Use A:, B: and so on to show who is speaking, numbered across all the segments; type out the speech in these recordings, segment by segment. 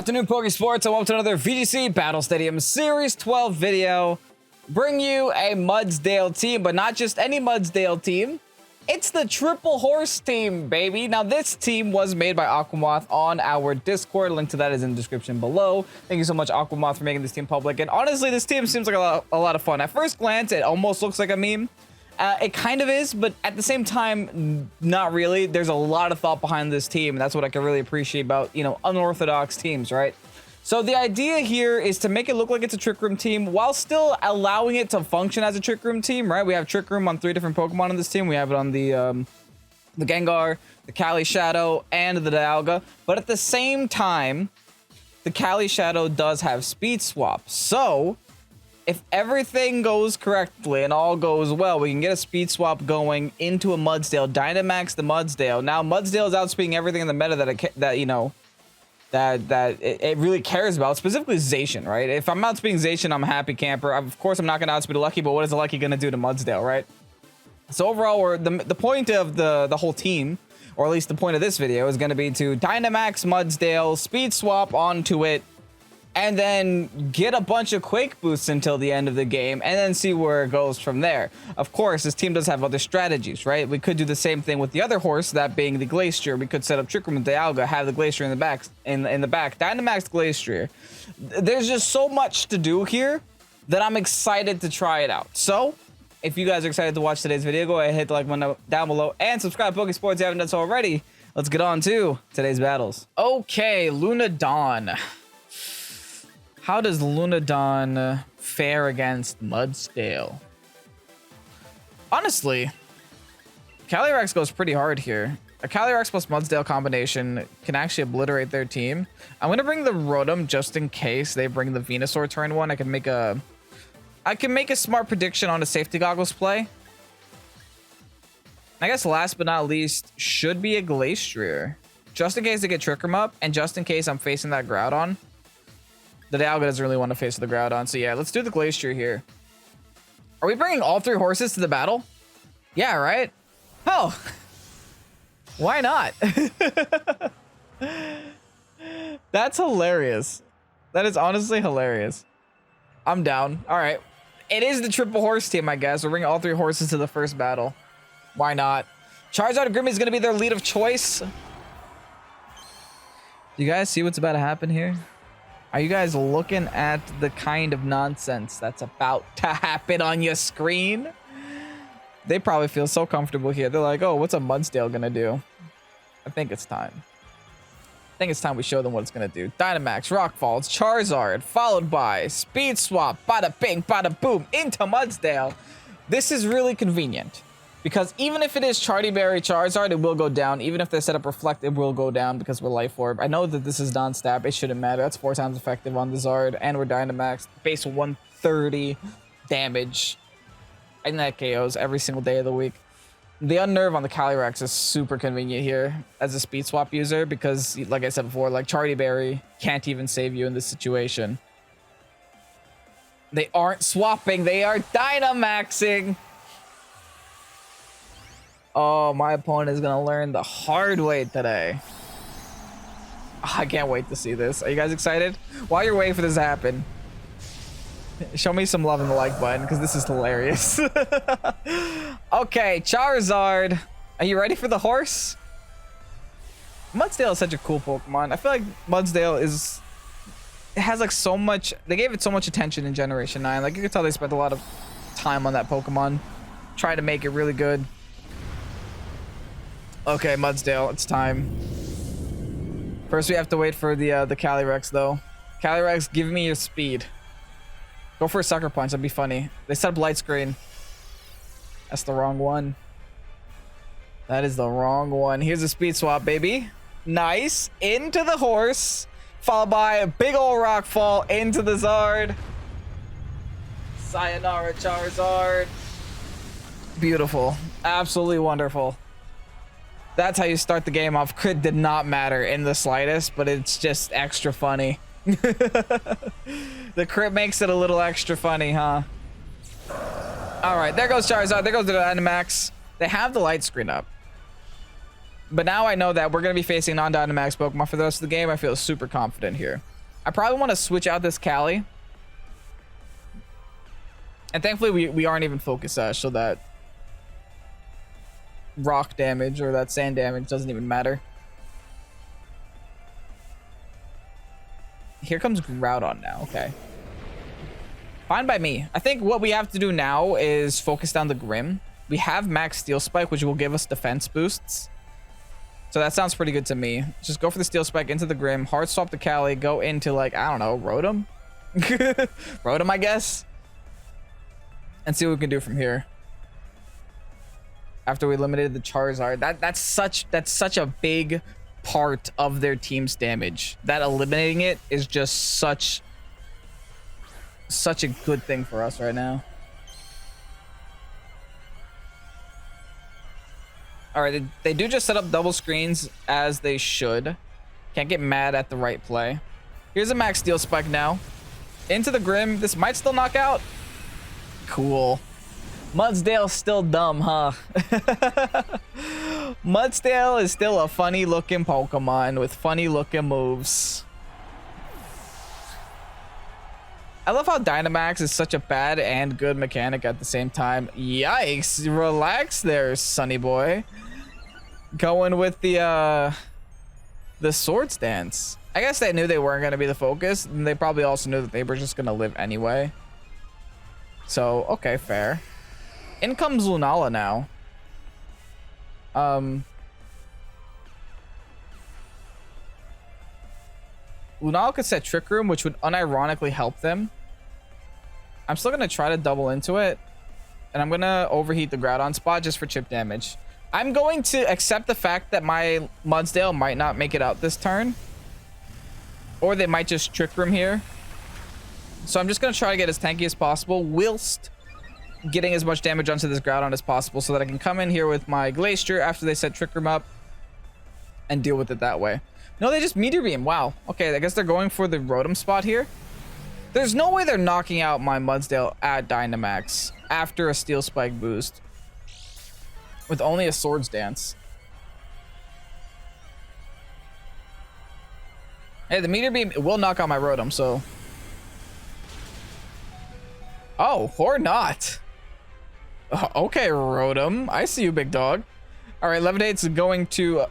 A: afternoon, Pokesports, and welcome to another VGC Battle Stadium Series 12 video. Bring you a MUDSDALE team, but not just any MUDSDALE team. It's the Triple Horse team, baby. Now, this team was made by Aquamoth on our Discord. Link to that is in the description below. Thank you so much, Aquamoth, for making this team public. And honestly, this team seems like a lot of fun. At first glance, it almost looks like a meme. It kind of is, but at the same time, not really. There's a lot of thought behind this team, and that's what I can really appreciate about, you know, unorthodox teams, right? So the idea here is to make it look like it's a Trick Room team while still allowing it to function as a Trick Room team, right? We have Trick Room on 3 different Pokemon on this team. We have it on the Gengar, the Calyrex-Shadow, and the Dialga. But at the same time, the Calyrex-Shadow does have Speed Swap. So if everything goes correctly and all goes well, we can get a Speed Swap going into a MUDSDALE, Dynamax the MUDSDALE. Now, MUDSDALE is outspeeding everything in the meta that it really cares about, specifically Zacian, right? If I'm outspeeding Zacian, I'm a happy camper. Of course, I'm not going to outspeed a Lucky, but what is a Lucky going to do to MUDSDALE, right? So overall, the point of the whole team, or at least the point of this video, is going to be to Dynamax MUDSDALE, Speed Swap onto it, and then get a bunch of Quake boosts until the end of the game, and then see where it goes from there. Of course, this team does have other strategies, right? We could do the same thing with the other horse, that being the Glastrier. We could set up Trick Room with Dialga, have the Glastrier in the back, Dynamax Glastrier. There's just so much to do here that I'm excited to try it out. So, if you guys are excited to watch today's video, go ahead, hit the like button down below, and subscribe to Pokesports if you haven't done so already. Let's get on to today's battles. Okay, Lunadon. How does Lunadon fare against MUDSDALE? Honestly, Calyrex goes pretty hard here. A Calyrex plus MUDSDALE combination can actually obliterate their team. I'm gonna bring the Rotom just in case they bring the Venusaur turn 1. I can make a smart prediction on a safety goggles play. I guess last but not least should be a Glastrier, just in case they get Trick Room up, and just in case I'm facing that Groudon. The Dialga doesn't really want to face the Groudon, so yeah, let's do the Glastrier here. Are we bringing all 3 horses to the battle? Yeah, right? Oh, why not? That's hilarious. That is honestly hilarious. I'm down. All right. It is the Triple Horse team, I guess. We're bringing all 3 horses to the first battle. Why not? Charizard and Grimmy is going to be their lead of choice. Do you guys see what's about to happen here? Are you guys looking at the kind of nonsense that's about to happen on your screen? They probably feel so comfortable here. They're like, oh, what's a MUDSDALE gonna do? I think it's time. I think it's time we show them what it's gonna do. Dynamax, Rock Falls, Charizard, followed by Speed Swap, bada bing, bada boom, into MUDSDALE. This is really convenient, because even if it is Berry Charizard, it will go down. Even if they set up Reflect, it will go down because we're Life Orb. I know that this is non-stab. It shouldn't matter. That's 4 times effective on the Zard. And we're Dynamax. Base 130 damage. And that KOs every single day of the week. The Unnerve on the Calyrex is super convenient here as a Speed Swap user because, like I said before, like Berry can't even save you in this situation. They aren't swapping. They are Dynamaxing. Oh, my opponent is gonna learn the hard way today. I can't wait to see this. Are you guys excited? While you're waiting for this to happen, show me some love in the like button, because this is hilarious. Okay, Charizard. Are you ready for the horse? MUDSDALE is such a cool Pokemon. I feel like MUDSDALE is... It has like so much... They gave it so much attention in Generation 9. Like, you can tell they spent a lot of time on that Pokemon. Trying to make it really good. Okay, MUDSDALE, it's time. First, we have to wait for the Calyrex, though. Calyrex, give me your speed. Go for a Sucker Punch, that'd be funny. They set up Light Screen. That's the wrong one. That is the wrong one. Here's a Speed Swap, baby. Nice. Into the horse. Followed by a big ol' Rock Fall into the Zard. Sayonara, Charizard. Beautiful. Absolutely wonderful. That's how you start the game off. Crit did not matter in the slightest, but it's just extra funny. The crit makes it a little extra funny, huh? All right, there goes Charizard. There goes the Dynamax. They have the light screen up. But now I know that we're going to be facing non-Dynamax Pokemon for the rest of the game. I feel super confident here. I probably want to switch out this Cali. And thankfully, we aren't even Focus Sash, so that rock damage or that sand damage doesn't even matter. Here comes Groudon now. Okay. Fine by me. I think what we have to do now is focus down the Grim. We have Max Steel Spike, which will give us defense boosts. So that sounds pretty good to me. Just go for the Steel Spike into the Grim, hard swap the Cali, go into, like, I don't know, Rotom? Rotom, I guess? And see what we can do from here. After we eliminated the Charizard. That's such a big part of their team's damage. That eliminating it is just such a good thing for us right now. All right, they do just set up double screens as they should. Can't get mad at the right play. Here's a Max Steel Spike now. Into the Grim. This might still knock out. Cool. MUDSDALE's still dumb, huh? MUDSDALE is still a funny looking Pokemon with funny looking moves. I love how Dynamax is such a bad and good mechanic at the same time. Yikes. Relax there, sonny boy. Going with the Swords Dance. I guess they knew they weren't going to be the focus. And they probably also knew that they were just going to live anyway. So, okay, fair. In comes Lunala now. Lunala could set Trick Room, which would unironically help them. I'm still going to try to double into it. And I'm going to overheat the Groudon spot just for chip damage. I'm going to accept the fact that my MUDSDALE might not make it out this turn. Or they might just Trick Room here. So I'm just going to try to get as tanky as possible whilst getting as much damage onto this Groudon as possible so that I can come in here with my Glastrier after they set Trick Room up and deal with it that way. No, they just Meteor Beam. Wow. Okay, I guess they're going for the Rotom spot here. There's no way they're knocking out my MUDSDALE at Dynamax after a Steel Spike boost with only a Swords Dance. Hey, the Meteor Beam will knock out my Rotom, so... Oh, or not. Okay, Rotom. I see you, big dog. All right, Levitate's going to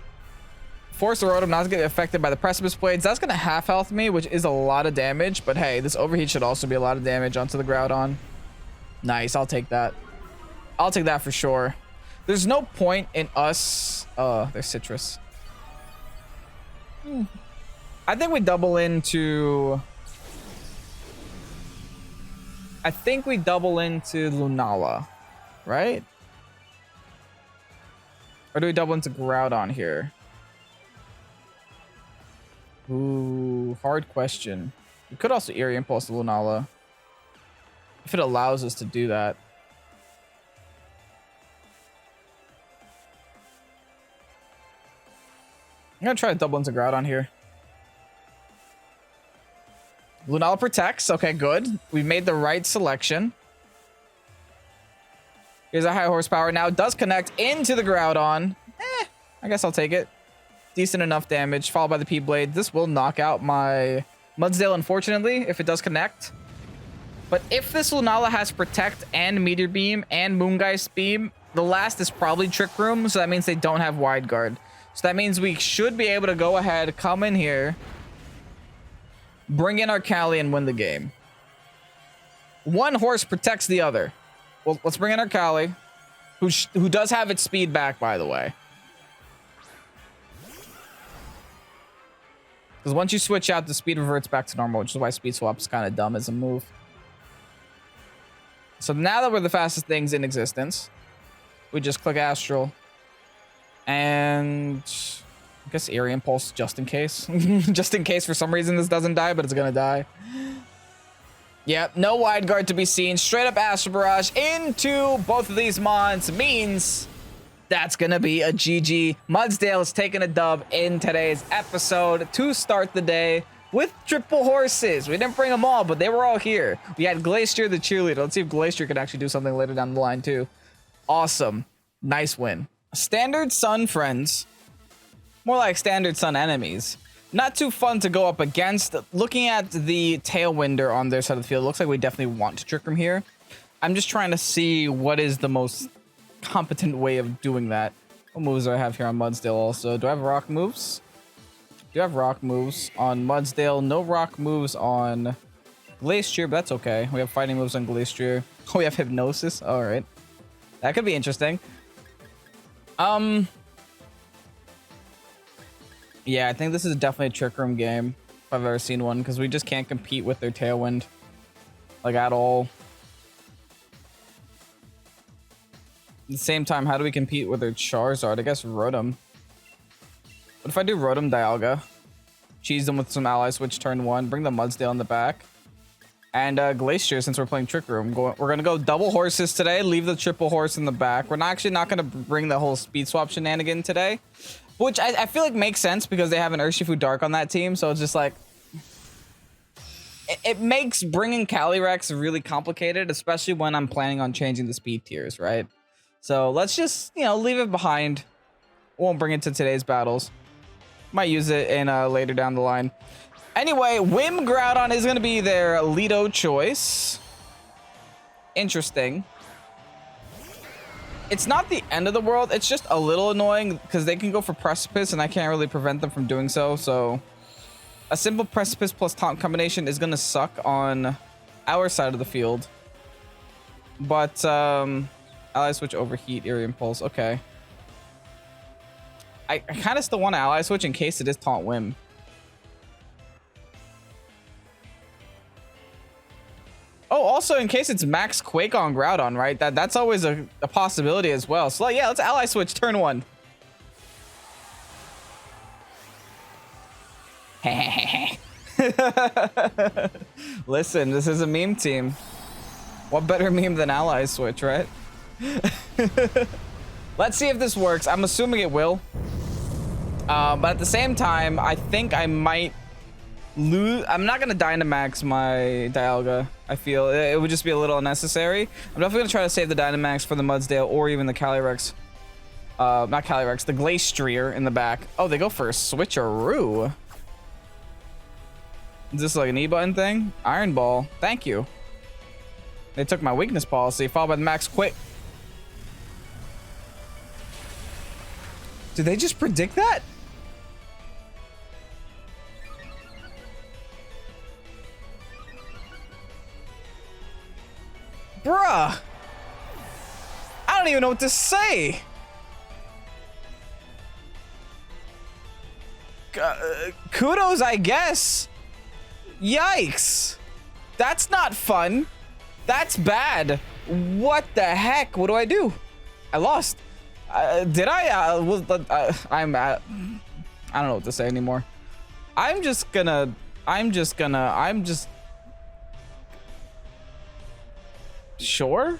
A: force the Rotom not to get affected by the Precipice Blades. That's going to half health me, which is a lot of damage. But hey, this Overheat should also be a lot of damage onto the Groudon. Nice, I'll take that. I'll take that for sure. There's no point in us... there's Citrus. I think we double into... I think we double into Lunala, right? Or do we double into Groudon here? Ooh, hard question. We could also Eerie Impulse to Lunala if it allows us to do that. I'm gonna try to double into Groudon here. Lunala protects. Okay, good. We made the right selection. Here's a high horsepower. Now it does connect into the Groudon. I guess I'll take it. Decent enough damage, followed by the P-Blade. This will knock out my MUDSDALE, unfortunately, if it does connect. But if this Lunala has Protect and Meteor Beam and Moongeist Beam, the last is probably Trick Room, so that means they don't have Wide Guard. So that means we should be able to go ahead, come in here, bring in our Cali, and win the game. One horse protects the other. Well, let's bring in our Cali, who does have its speed back, by the way. Because once you switch out, the speed reverts back to normal, which is why speed swap is kind of dumb as a move. So now that we're the fastest things in existence, we just click Astral. And I guess Eerie Impulse just in case. Just in case for some reason this doesn't die, but it's going to die. Yep, no Wide Guard to be seen. Straight up Astral Barrage into both of these mons means that's going to be a GG. MUDSDALE is taking a dub in today's episode to start the day with triple horses. We didn't bring them all, but they were all here. We had Glastrier, the cheerleader. Let's see if Glastrier can actually do something later down the line too. Awesome. Nice win. Standard Sun, friends. More like standard Sun enemies. Not too fun to go up against. Looking at the Tailwinder on their side of the field, it looks like we definitely want to Trick Room here. I'm just trying to see what is the most competent way of doing that. What moves do I have here on MUDSDALE also? Do I have rock moves? Do I have rock moves on MUDSDALE? No rock moves on Glastrier, but that's okay. We have fighting moves on Glastrier. Oh, we have Hypnosis. All right. That could be interesting. Yeah, I think this is definitely a Trick Room game if I've ever seen one, because we just can't compete with their Tailwind, like, at all. At the same time, how do we compete with their Charizard? I guess Rotom. What if I do Rotom Dialga? Cheese them with some Ally Switch turn 1. Bring the MUDSDALE in the back. And Glastrier, since we're playing Trick Room. We're going to go double horses today. Leave the triple horse in the back. We're not going to bring the whole speed swap shenanigan today. Which I feel like makes sense because they have an Urshifu Dark on that team. So it's just like... It makes bringing Calyrex really complicated, especially when I'm planning on changing the speed tiers, right? So let's just, you know, leave it behind. Won't bring it to today's battles. Might use it in later down the line. Anyway, Whim Groudon is going to be their Lido choice. Interesting. It's not the end of the world. It's just a little annoying because they can go for Precipice and I can't really prevent them from doing so. So a simple Precipice plus Taunt combination is going to suck on our side of the field. But Ally Switch, Overheat, Eerie Impulse. Okay. I kind of still want to Ally Switch in case it is Taunt Whim. Oh, also in case it's Max Quake on Groudon, right? That's always a possibility as well. So yeah, let's Ally Switch turn 1. Listen, this is a meme team. What better meme than Ally Switch, right? Let's see if this works. I'm assuming it will. But at the same time, I think I might lose. I'm not going to Dynamax my Dialga. I feel it would just be a little unnecessary. I'm definitely going to try to save the Dynamax for the MUDSDALE or even the Calyrex. Not Calyrex, the Glastrier in the back. Oh, they go for a switcheroo. Is this like an E-button thing? Iron Ball. Thank you. They took my weakness policy, followed by the Max Quick. Did they just predict that? Bruh. I don't even know what to say. Kudos, I guess. Yikes. That's not fun. That's bad. What the heck? What do I do? I lost. Did I? I don't know what to say anymore. Sure.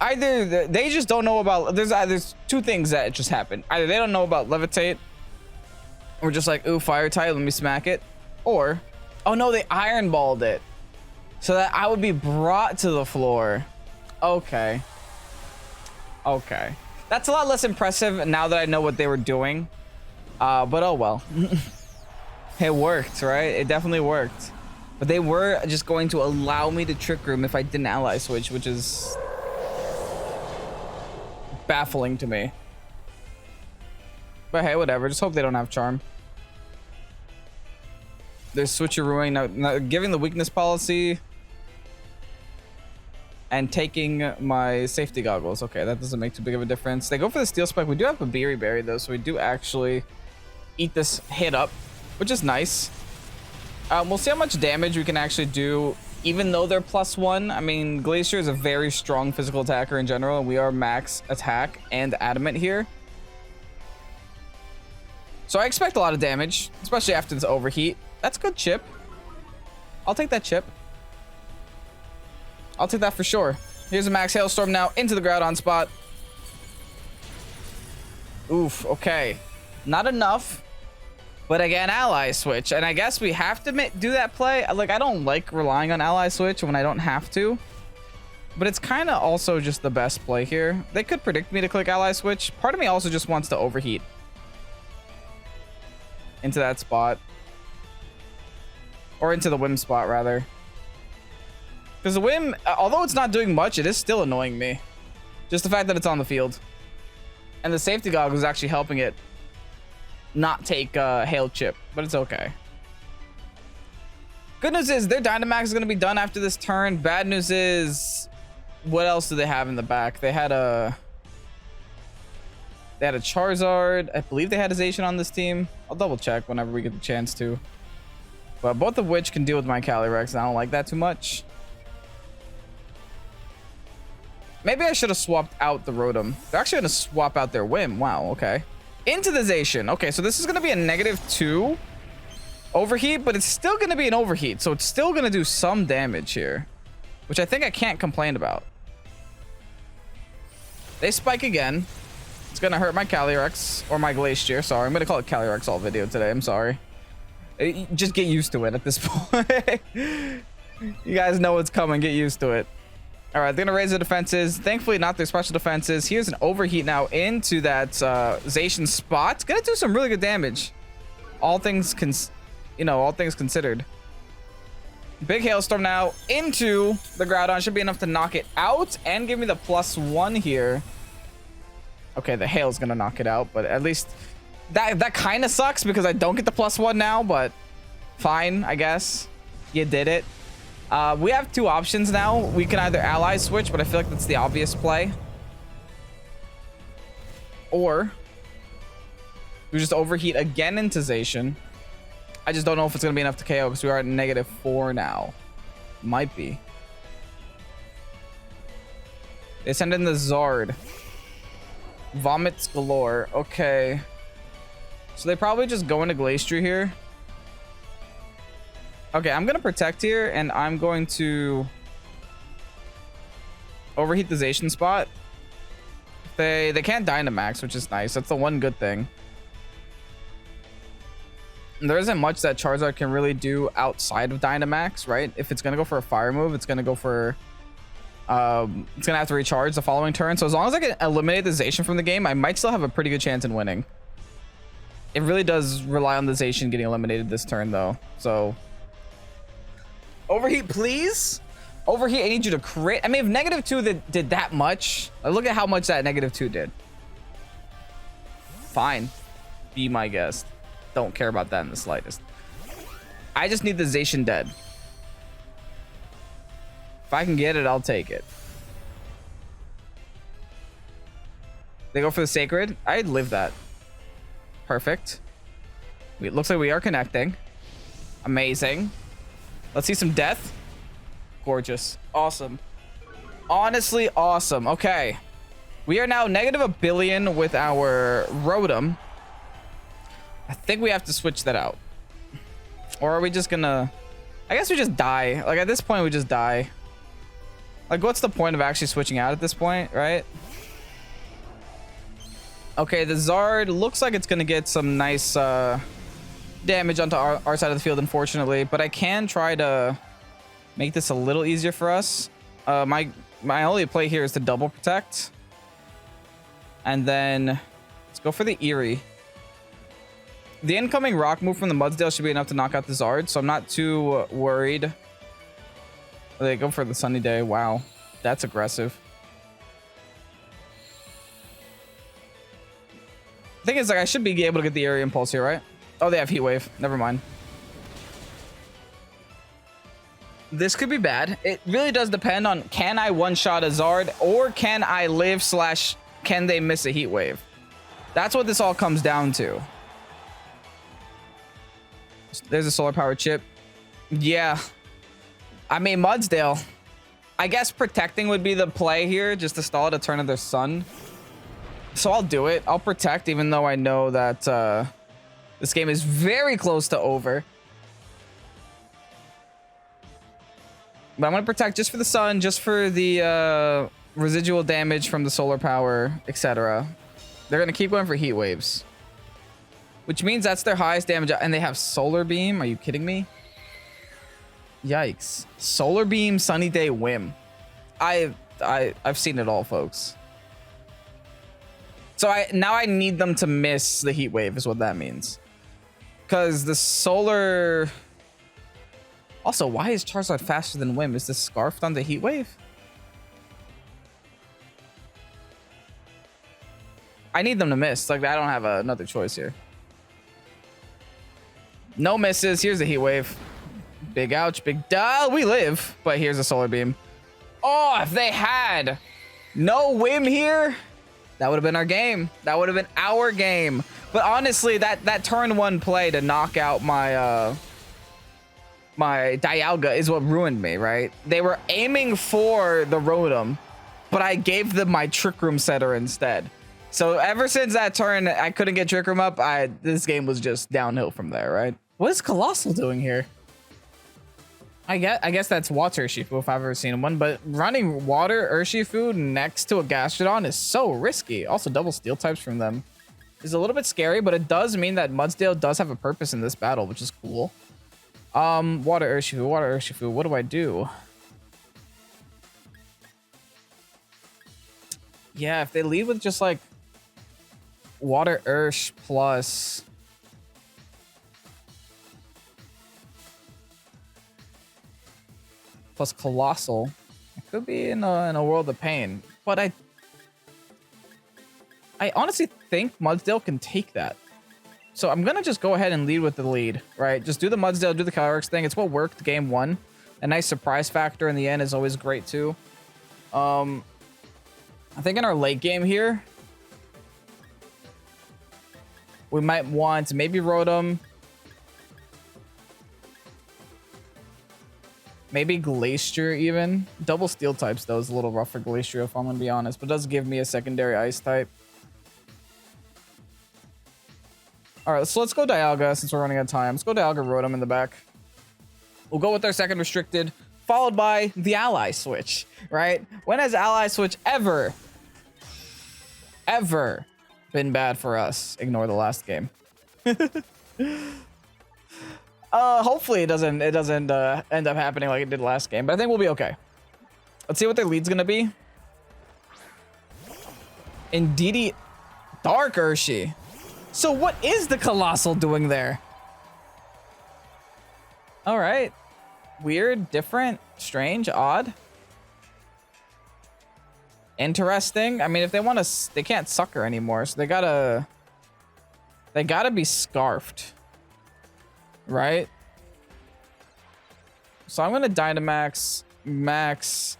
A: Either they just don't know about. There's two things that just happened. Either they don't know about Levitate, or just like, ooh, fire type, let me smack it. Or, oh no, they Iron Balled it, so that I would be brought to the floor. Okay. Okay. That's a lot less impressive now that I know what they were doing. But oh well. It worked, right? It definitely worked. But they were just going to allow me to Trick Room if I didn't Ally Switch, which is baffling to me. But hey, whatever. Just hope they don't have Charm. They're switcherooing, now giving the weakness policy and taking my safety goggles. Okay, that doesn't make too big of a difference. They go for the Steel Spike. We do have a Babiri Berry though, so we do actually eat this hit up, which is nice. We'll see how much damage we can actually do, even though they're +1. I mean, Glacier is a very strong physical attacker in general, and we are max attack and adamant here. So I expect a lot of damage, especially after this overheat. That's good chip. I'll take that chip. I'll take that for sure. Here's a Max Hailstorm now into the Groudon spot. Oof, okay. Not enough. But again, Ally Switch. And I guess we have to do that play. Like, I don't like relying on Ally Switch when I don't have to. But it's kind of also just the best play here. They could predict me to click Ally Switch. Part of me also just wants to overheat. into that spot. Or into the Whim spot, rather. Because the Whim, although it's not doing much, it is still annoying me. Just the fact that it's on the field. And the safety goggle is actually helping it not take Hail Chip, but it's okay. Good news is their Dynamax is going to be done after this turn. Bad news is, what else do they have in the back? They had a Charizard. I believe they had a Zacian on this team. I'll double check whenever we get the chance to. But both of which can deal with my Calyrex, and I don't like that too much. Maybe I should have swapped out the Rotom. They're actually going to swap out their Whim. Wow, okay. Into the Zacian. Okay, so this is going to be a -2 overheat, but it's still going to be an overheat. So it's still going to do some damage here, which I think I can't complain about. They spike again. It's going to hurt my Calyrex, or my Glastrier. Sorry, I'm going to call it Calyrex all video today. I'm sorry. Just get used to it at this point. You guys know what's coming. Get used to it. All right, they're going to raise the defenses. Thankfully, not their special defenses. Here's an overheat now into that Zacian spot. Going to do some really good damage. All things considered. Big Hailstorm now into the Groudon. Should be enough to knock it out and give me the +1 here. Okay, the Hail's going to knock it out, but at least that kind of sucks because I don't get the +1 now, but fine, I guess. You did it. We have two options now. We can either ally switch, but I feel like that's the obvious play. Or we just overheat again into Zacian. I just don't know if it's going to be enough to KO because we are at -4 now. Might be. They send in the Zard. Vomits galore. Okay. So they probably just go into Glastrier here. Okay, I'm going to protect here, and I'm going to overheat the Zacian spot. They can't Dynamax, which is nice. That's the one good thing. And there isn't much that Charizard can really do outside of Dynamax, right? If it's going to go for a fire move, it's going to go for... it's going to have to recharge the following turn. So as long as I can eliminate the Zacian from the game, I might still have a pretty good chance in winning. It really does rely on the Zacian getting eliminated this turn, though. So... overheat, please. Overheat, I need you to crit. I mean, if -2 did that much, look at how much that -2 did. Fine. Be my guest. Don't care about that in the slightest. I just need the Zacian dead. If I can get it, I'll take it. They go for the Sacred. I'd live that. Perfect. It looks like we are connecting. Amazing. Let's see some death. Gorgeous. Awesome. Honestly, awesome. Okay. We are now -1 billion with our Rotom. I think we have to switch that out. Or are we just gonna... I guess we just die. Like, at this point, we just die. Like, what's the point of actually switching out at this point, right? Okay, the Zard looks like it's gonna get some nice... damage onto our side of the field, unfortunately, but I can try to make this a little easier for us. My only play here is to double protect, and then let's go for the Eerie. The incoming rock move from the Mudsdale should be enough to knock out the Zard, so I'm not too worried. They go for the Sunny Day. Wow, that's aggressive. The thing is, like, I should be able to get the Eerie Impulse here, right? Oh, they have Heat Wave. Never mind. This could be bad. It really does depend on, can I one-shot a Zard, or can I live / can they miss a Heat Wave? That's what this all comes down to. There's a solar power chip. Yeah. I mean, Mudsdale. I guess protecting would be the play here, just to stall at a turn of their Sun. So I'll do it. I'll protect, even though I know that... this game is very close to over. But I'm going to protect just for the Sun, just for the residual damage from the solar power, etc. They're going to keep going for Heat Waves. Which means that's their highest damage. And they have Solar Beam. Are you kidding me? Yikes. Solar Beam, Sunny Day, Whim. I've seen it all, folks. So now I need them to miss the Heat Wave is what that means. Because the solar... Also, why is Charizard faster than Whim? Is this scarfed on the Heat Wave? I need them to miss. Like, I don't have another choice here. No misses. Here's the Heat Wave. Big ouch. Big duh. We live. But here's a Solar Beam. Oh, if they had no Whim here, that would have been our game. That would have been our game. But honestly, that turn one play to knock out my my Dialga is what ruined me, right? They were aiming for the Rotom, but I gave them my Trick Room setter instead. So ever since that turn, I couldn't get Trick Room up. This game was just downhill from there, right? What is Colossal doing here? I guess that's Water Urshifu if I've ever seen one, but running Water Urshifu next to a Gastrodon is so risky. Also, double Steel types from them is a little bit scary, but it does mean that MUDSDALE does have a purpose in this battle, which is cool. Water Urshifu, what do I do? Yeah, if they lead with just like Water Ursh plus Colossal, it could be in a world of pain. But I honestly think MUDSDALE can take that. So I'm gonna just go ahead and lead with the lead, right? Just do the MUDSDALE, do the Calyrex thing. It's what worked game one. A nice surprise factor in the end is always great too. I think in our late game here, we might want maybe Rotom, maybe Glastrier even. Double Steel types though is a little rough for Glastrier if I'm gonna be honest, but it does give me a secondary Ice type. All right, so let's go Dialga since we're running out of time. Let's go Dialga Rotom in the back. We'll go with our second restricted, followed by the Ally Switch, right? When has Ally Switch ever been bad for us? Ignore the last game. Hopefully it doesn't end up happening like it did last game, but I think we'll be okay. Let's see what their lead's gonna be. Indeedee Dark Urshi. So what is the Colossal doing there? All right. Weird, different, strange, odd. Interesting. I mean, if they want to, they can't sucker anymore, so they gotta be scarfed, right? So I'm gonna Dynamax, Max.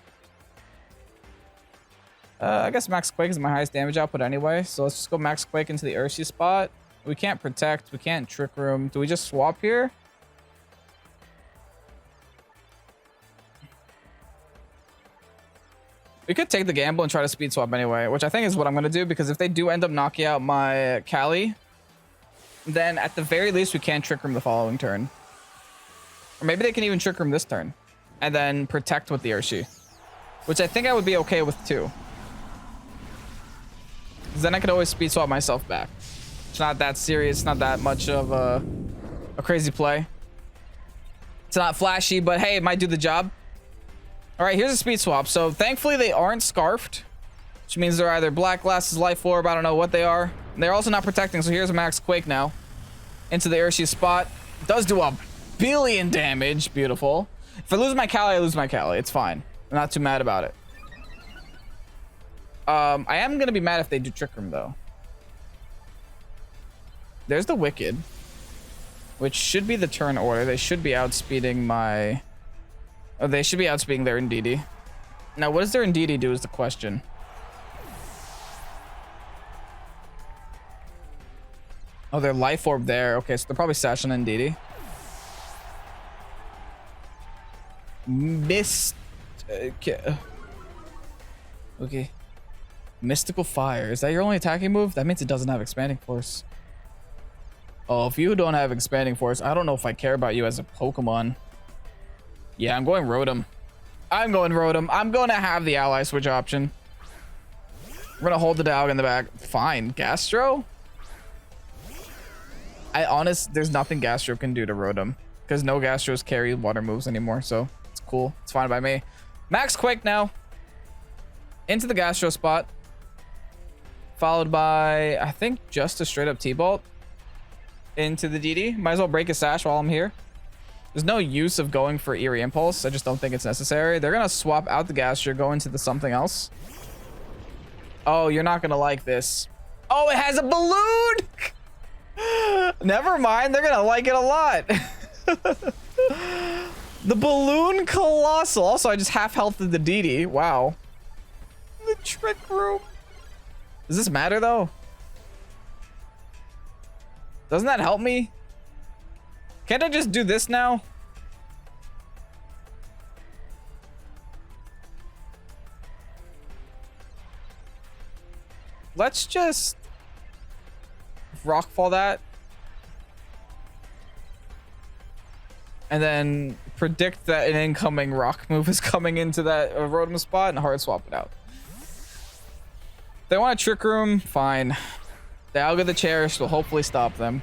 A: I guess Max Quake is my highest damage output anyway, so let's just go Max Quake into the Urshi spot. We can't protect, we can't Trick Room. Do we just swap here? We could take the gamble and try to speed swap anyway, which I think is what I'm going to do, because if they do end up knocking out my Cali, then at the very least we can Trick Room the following turn. Or maybe they can even Trick Room this turn and then protect with the Urshi, which I think I would be okay with too. Then I could always speed swap myself back. It's not that serious, not that much of a crazy play. It's not flashy, but hey, it might do the job. All right, here's a speed swap. So thankfully they aren't scarfed, which means they're either Black Glasses, Life Orb, I don't know what they are. And they're also not protecting, so here's a Max Quake now. Into the Urshi spot. Does do a billion damage, beautiful. If I lose my Cali, I lose my Cali, it's fine. I'm not too mad about it. I am gonna be mad if they do Trick Room though. There's the Wicked, which should be the turn order. They should be outspeeding my... Oh, they should be outspeeding their Indeedee. Now, what does their Indeedee do is the question. Oh, their Life Orb there. Okay, so they're probably sashing Indeedee. Okay. Mystical Fire. Is that your only attacking move? That means it doesn't have Expanding Force. Oh, if you don't have Expanding Force, I don't know if I care about you as a Pokemon. Yeah, I'm going Rotom. I'm going to have the Ally Switch option. We're going to hold the Dialga in the back. Fine. Gastro? There's nothing Gastro can do to Rotom, because no Gastros carry water moves anymore, so it's cool. It's fine by me. Max Quake now. Into the Gastro spot. Followed by, I think, just a straight up T-Bolt. into the DD. Might as well break his sash while I'm here. There's no use of going for Eerie Impulse. I just don't think it's necessary. They're going to swap out the Glastrier, go into the something else. Oh, you're not going to like this. Oh, it has a balloon! Never mind. They're going to like it a lot. The balloon Colossal. Also, I just half healthed the DD. Wow. The Trick Room. Does this matter, though? Doesn't that help me? Can't I just do this now? Let's just rockfall that. And then predict that an incoming rock move is coming into that Rotom spot and hard swap it out. If they want a Trick Room, fine. Dialga the Cherish will hopefully stop them.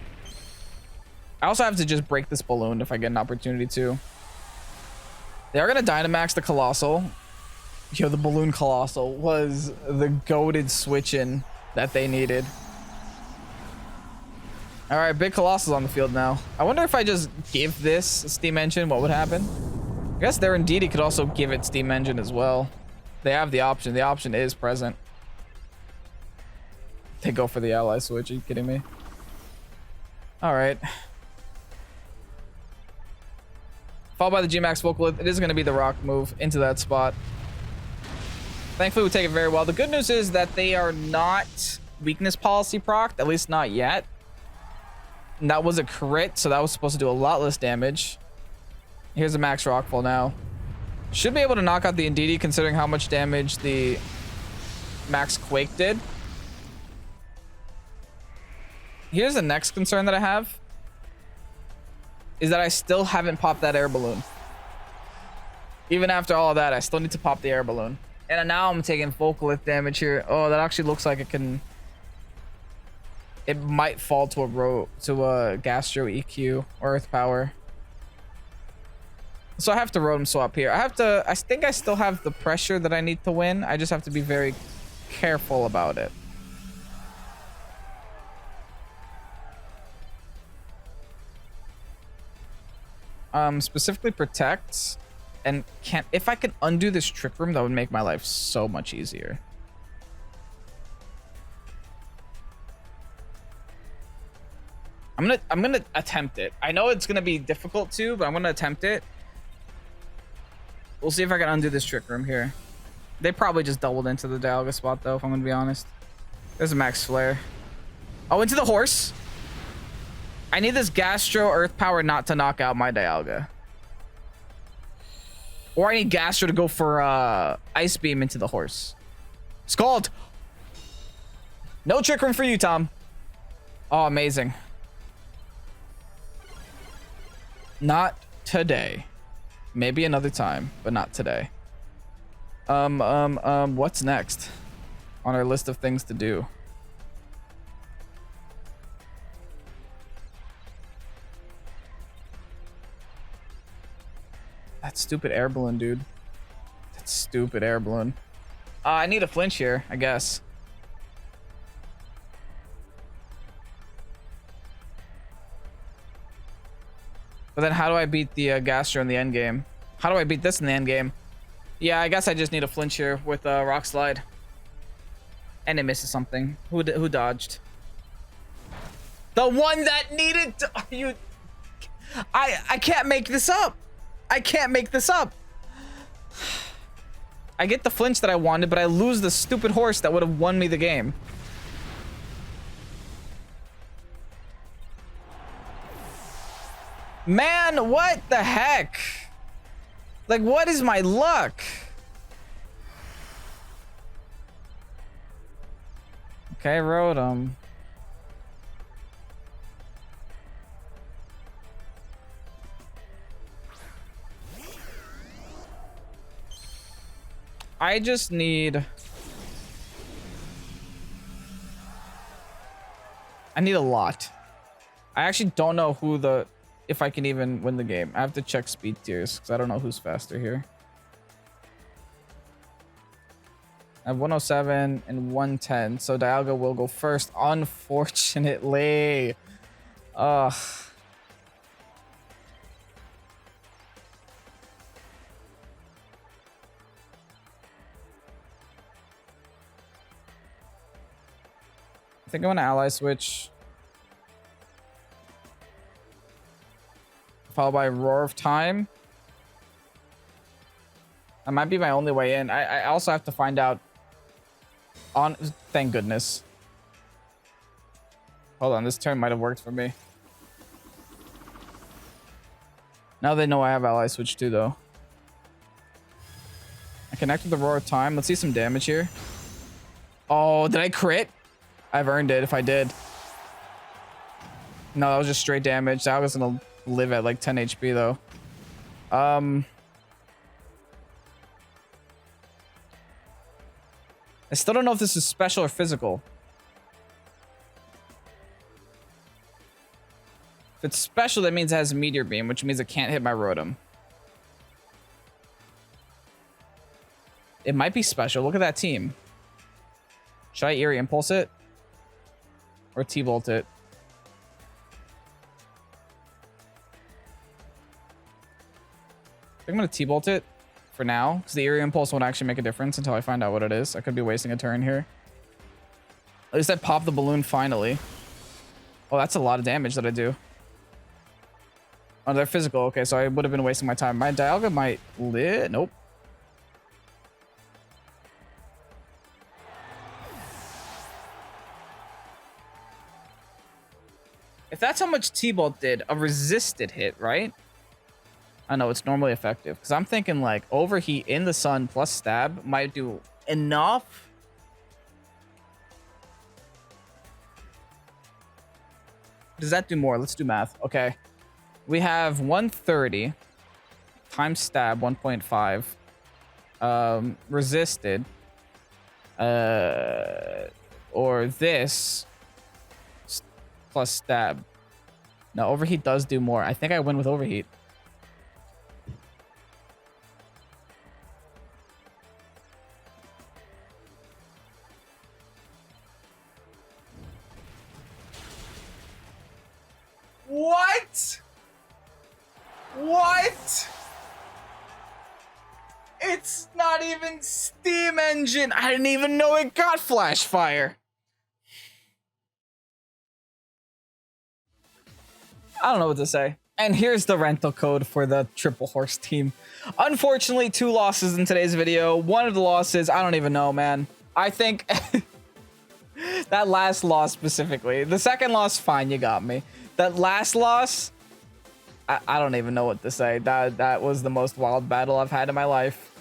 A: I also have to just break this balloon if I get an opportunity to. They are going to Dynamax the Colossal. Yo, the balloon Colossal was the goated switch-in that they needed. All right, big Colossal's on the field now. I wonder if I just give this Steam Engine, what would happen? I guess there indeed could also give it Steam Engine as well. They have the option. The option is present. They go for the ally switch. Are you kidding me? All right. Followed by the G-Max Vocal. It is going to be the rock move into that spot. Thankfully, we take it very well. The good news is that they are not weakness policy procced, at least not yet. And that was a crit, so that was supposed to do a lot less damage. Here's a max rockfall now. Should be able to knock out the Indeedee considering how much damage the max Quake did. Here's the next concern that I have. Is that I still haven't popped that air balloon. Even after all of that, I still need to pop the air balloon. And now I'm taking Vocal Lift damage here. Oh, that actually looks like it can... It might fall to a Gastro EQ or Earth Power. So I have to Rotom swap here. I think I still have the pressure that I need to win. I just have to be very careful about it. Specifically protect, and if I could undo this Trick Room, that would make my life so much easier. I'm gonna attempt it. I know it's gonna be difficult too, but I'm gonna attempt it. We'll see if I can undo this Trick Room here. They probably just doubled into the Dialga spot though, if I'm gonna be honest. There's a Max Flare. Oh, into the horse. I need this Gastro Earth Power not to knock out my Dialga. Or I need Gastro to go for Ice Beam into the horse. Scald! No Trick Room for you, Tom. Oh, amazing. Not today. Maybe another time, but not today. What's next on our list of things to do? That stupid air balloon, dude. That stupid air balloon. I need a flinch here, I guess. But then how do I beat the Gastro in the end game? How do I beat this in the end game? Yeah, I guess I just need a flinch here with Rock Slide. And it misses something. Who dodged? The one that needed to... I can't make this up. I can't make this up. I get the flinch that I wanted, but I lose the stupid horse that would have won me the game. Man, what the heck? Like, what is my luck? Okay, Rotom. I just need... I need a lot. I actually don't know who the... If I can even win the game. I have to check speed tiers because I don't know who's faster here. I have 107 and 110, so Dialga will go first, unfortunately. Ugh. I think I'm gonna ally switch. Followed by Roar of Time. That might be my only way in. I also have to find out on... Thank goodness. Hold on, this turn might have worked for me. Now they know I have ally switch too, though. I connect with the Roar of Time. Let's see some damage here. Oh, did I crit? I've earned it if I did. No, that was just straight damage. That was gonna live at like 10 HP though. I still don't know if this is special or physical. If it's special, that means it has a Meteor Beam, which means it can't hit my Rotom. It might be special. Look at that team. Should I Eerie Impulse it? Or T-Bolt it? I think I'm going to T-Bolt it for now, because the Eerie Impulse won't actually make a difference until I find out what it is. I could be wasting a turn here. At least I popped the balloon finally. Oh, that's a lot of damage that I do. Oh, they're physical. Okay, so I would have been wasting my time. My Dialga might live. Nope. If that's how much T-Bolt did, a resisted hit, right? I know it's normally effective. Because I'm thinking like Overheat in the sun plus Stab might do enough. Does that do more? Let's do math. Okay. We have 130 times Stab 1.5. Resisted. Or this plus Stab. No, Overheat does do more. I think I win with Overheat. What? What? It's not even Steam Engine. I didn't even know it got Flash Fire. I don't know what to say. And here's the rental code for the Triple Horse team. Unfortunately, 2 losses in today's video. One of the losses, I don't even know, man. I think that last loss specifically. The second loss, fine, you got me. That last loss, I don't even know what to say. That was the most wild battle I've had in my life.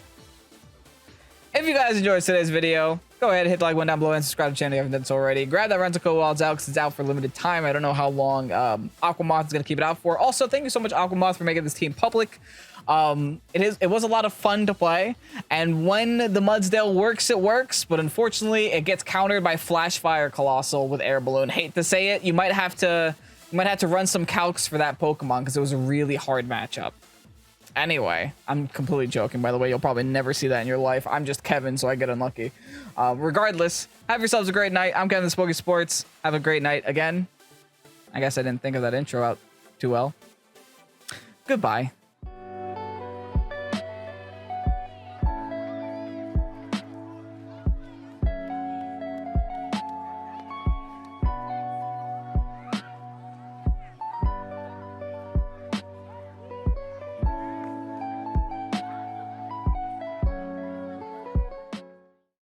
A: If you guys enjoyed today's video, go ahead and hit the like button down below and subscribe to the channel if you haven't done so already. Grab that rental code while it's out because it's out for a limited time. I don't know how long Aquamoth is going to keep it out for. Also, thank you so much, Aquamoth, for making this team public. It was a lot of fun to play, and when the MUDSDALE works, it works, but unfortunately, it gets countered by Flash Fire Colossal with Air Balloon. Hate to say it, you might have to run some calcs for that Pokemon because it was a really hard matchup. Anyway, I'm completely joking, by the way. You'll probably never see that in your life. I'm just Kevin, so I get unlucky. Regardless, have yourselves a great night. I'm Kevin, this Pokesports. Have a great night again. I guess I didn't think of that intro out too well. Goodbye.